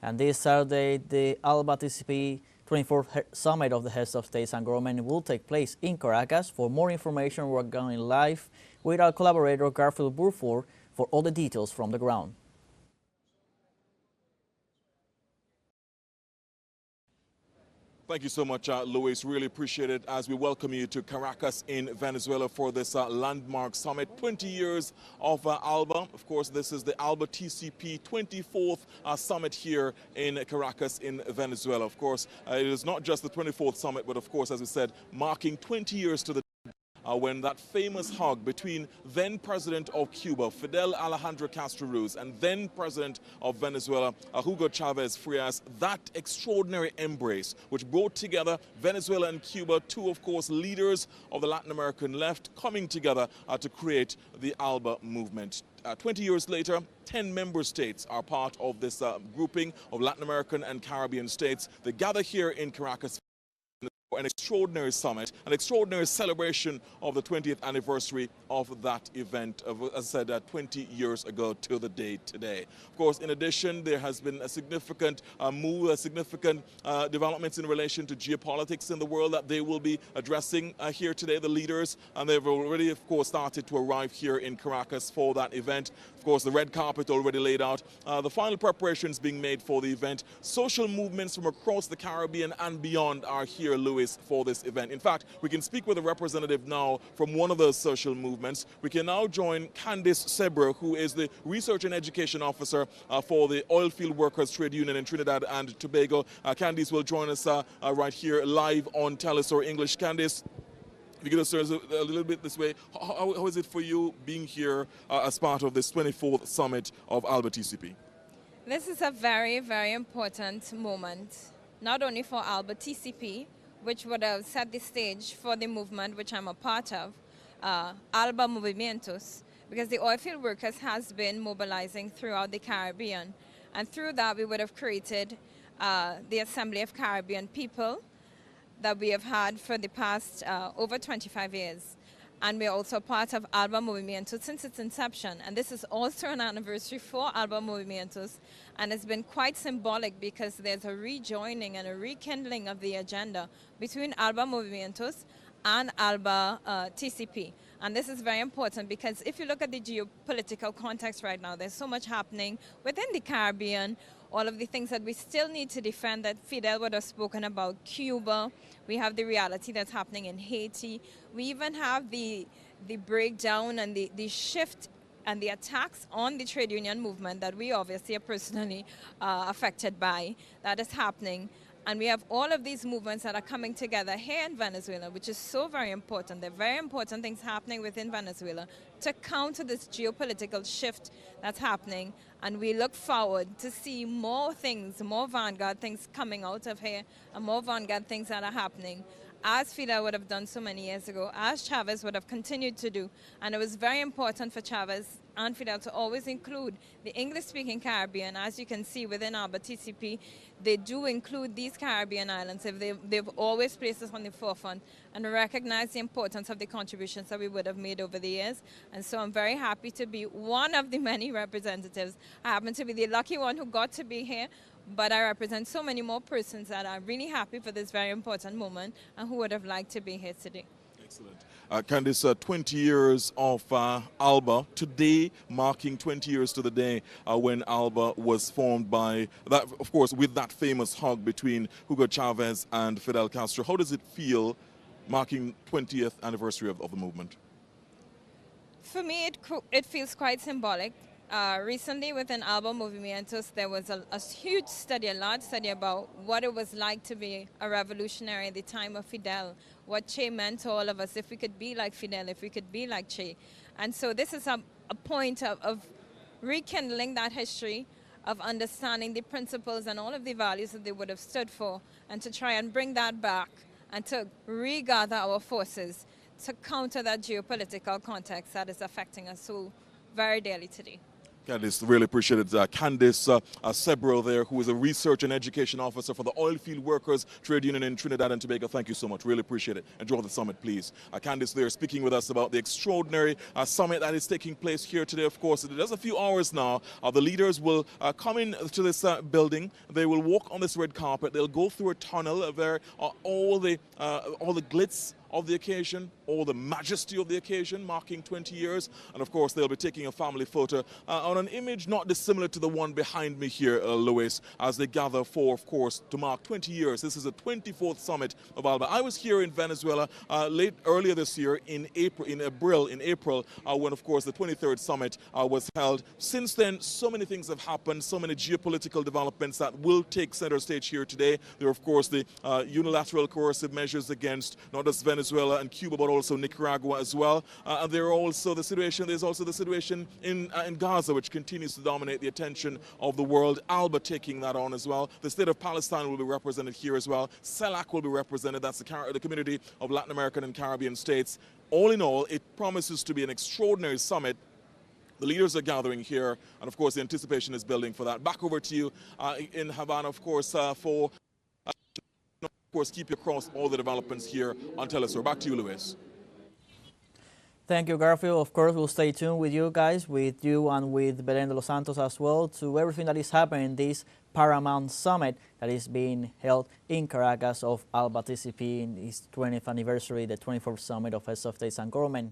And this Saturday, the ALBA-TCP 24th Summit of the Heads of States and Government will take place in Caracas. For more information, we're going live with our collaborator Garfield Burford for all the details from the ground. Thank you so much, Luis. Really appreciate it as we welcome you to Caracas in Venezuela for this landmark summit. 20 years of ALBA. Of course, this is the ALBA-TCP 24th summit here in Caracas in Venezuela. Of course, it is not just the 24th summit, but of course, as we said, marking 20 years to the when that famous hug between then President of Cuba, Fidel Alejandro Castro Ruz, and then President of Venezuela, Hugo Chavez Frias, that extraordinary embrace which brought together Venezuela and Cuba, two, of course, leaders of the Latin American left, coming together to create the ALBA movement. 20 years later, 10 member states are part of this grouping of Latin American and Caribbean states. They gather here in Caracas for an extraordinary summit, an extraordinary celebration of the 20th anniversary of that event, as I said, 20 years ago to the day today. Of course, in addition, there has been a significant significant developments in relation to geopolitics in the world that they will be addressing here today, the leaders, and they've already, of course, started to arrive here in Caracas for that event. Of course, the red carpet already laid out. The final preparations being made for the event. Social movements from across the Caribbean and beyond are here, Luis, for this event. In fact, we can speak with a representative now from one of those social movements. We can now join Candice Sebra, who is the Research and Education Officer for the Oilfield Workers Trade Union in Trinidad and Tobago. Candice will join us right here live on teleSUR English. Candice, if you could us a little bit this way, how is it for you being here as part of this 24th summit of ALBA-TCP? This is a very, very important moment, not only for ALBA-TCP, which would have set the stage for the movement which I'm a part of, ALBA Movimientos, because the oilfield workers has been mobilizing throughout the Caribbean. And through that, we would have created the Assembly of Caribbean People that we have had for the past over 25 years. And we're also part of ALBA Movimientos since its inception. And this is also an anniversary for ALBA Movimientos. And it's been quite symbolic because there's a rejoining and a rekindling of the agenda between ALBA Movimientos and ALBA-TCP. And this is very important because if you look at the geopolitical context right now, there's so much happening within the Caribbean, all of the things that we still need to defend that Fidel would have spoken about. Cuba, we have the reality that's happening in Haiti. We even have the breakdown and the shift and the attacks on the trade union movement that we obviously are personally affected by. That is happening. And we have all of these movements that are coming together here in Venezuela, which is so very important. There are very important things happening within Venezuela to counter this geopolitical shift that's happening. And we look forward to see more things, more vanguard things coming out of here, and more vanguard things that are happening, as Fidel would have done so many years ago, as Chavez would have continued to do. And it was very important for Chavez and Fidel to always include the English-speaking Caribbean. As you can see within ALBA-TCP, they do include these Caribbean islands. They've always placed us on the forefront and recognize the importance of the contributions that we would have made over the years. And so I'm very happy to be one of the many representatives. I happen to be the lucky one who got to be here, but I represent so many more persons that are really happy for this very important moment and who would have liked to be here today. Excellent. Candice, 20 years of ALBA, today marking 20 years to the day when ALBA was formed by, that, of course, with that famous hug between Hugo Chavez and Fidel Castro. How does it feel marking 20th anniversary of the movement? For me, it feels quite symbolic. Recently within ALBA Movimientos, there was a huge study, a large study about what it was like to be a revolutionary at the time of Fidel, what Che meant to all of us, if we could be like Fidel, if we could be like Che. And so this is a point of rekindling that history, of understanding the principles and all of the values that they would have stood for, and to try and bring that back and to regather our forces to counter that geopolitical context that is affecting us so very dearly today. Candice, really appreciate it. Candice Sebro there, who is a research and education officer for the Oilfield Workers Trade Union in Trinidad and Tobago. Thank you so much. Really appreciate it. Enjoy the summit, please. Candice there speaking with us about the extraordinary summit that is taking place here today. Of course, in just a few hours now, the leaders will come into this building. They will walk on this red carpet. They'll go through a tunnel where all the glitz of the occasion, all the majesty of the occasion, marking 20 years. And of course, they'll be taking a family photo on an image not dissimilar to the one behind me here, Louis, as they gather for, of course, to mark 20 years. This is the 24th summit of ALBA. I was here in Venezuela earlier this year in April, when, of course, the 23rd summit was held. Since then, so many things have happened, so many geopolitical developments that will take center stage here today. There are, of course, the unilateral coercive measures against not just Venezuela and Cuba, but also Nicaragua as well. And there's also the situation in Gaza, which continues to dominate the attention of the world. ALBA taking that on as well. The state of Palestine will be represented here as well. CELAC will be represented. That's the community of Latin American and Caribbean states. All in all, it promises to be an extraordinary summit. The leaders are gathering here, and of course the anticipation is building for that. Back over to you in Havana, of course, keep you across all the developments here on teleSUR. Back to you, Luis. Thank you, Garfield. Of course, we'll stay tuned with you guys, with you and with Belén de los Santos as well, to everything that is happening in this Paramount Summit that is being held in Caracas of ALBA-TCP in its 20th anniversary, the 24th Summit of Heads of States and Government.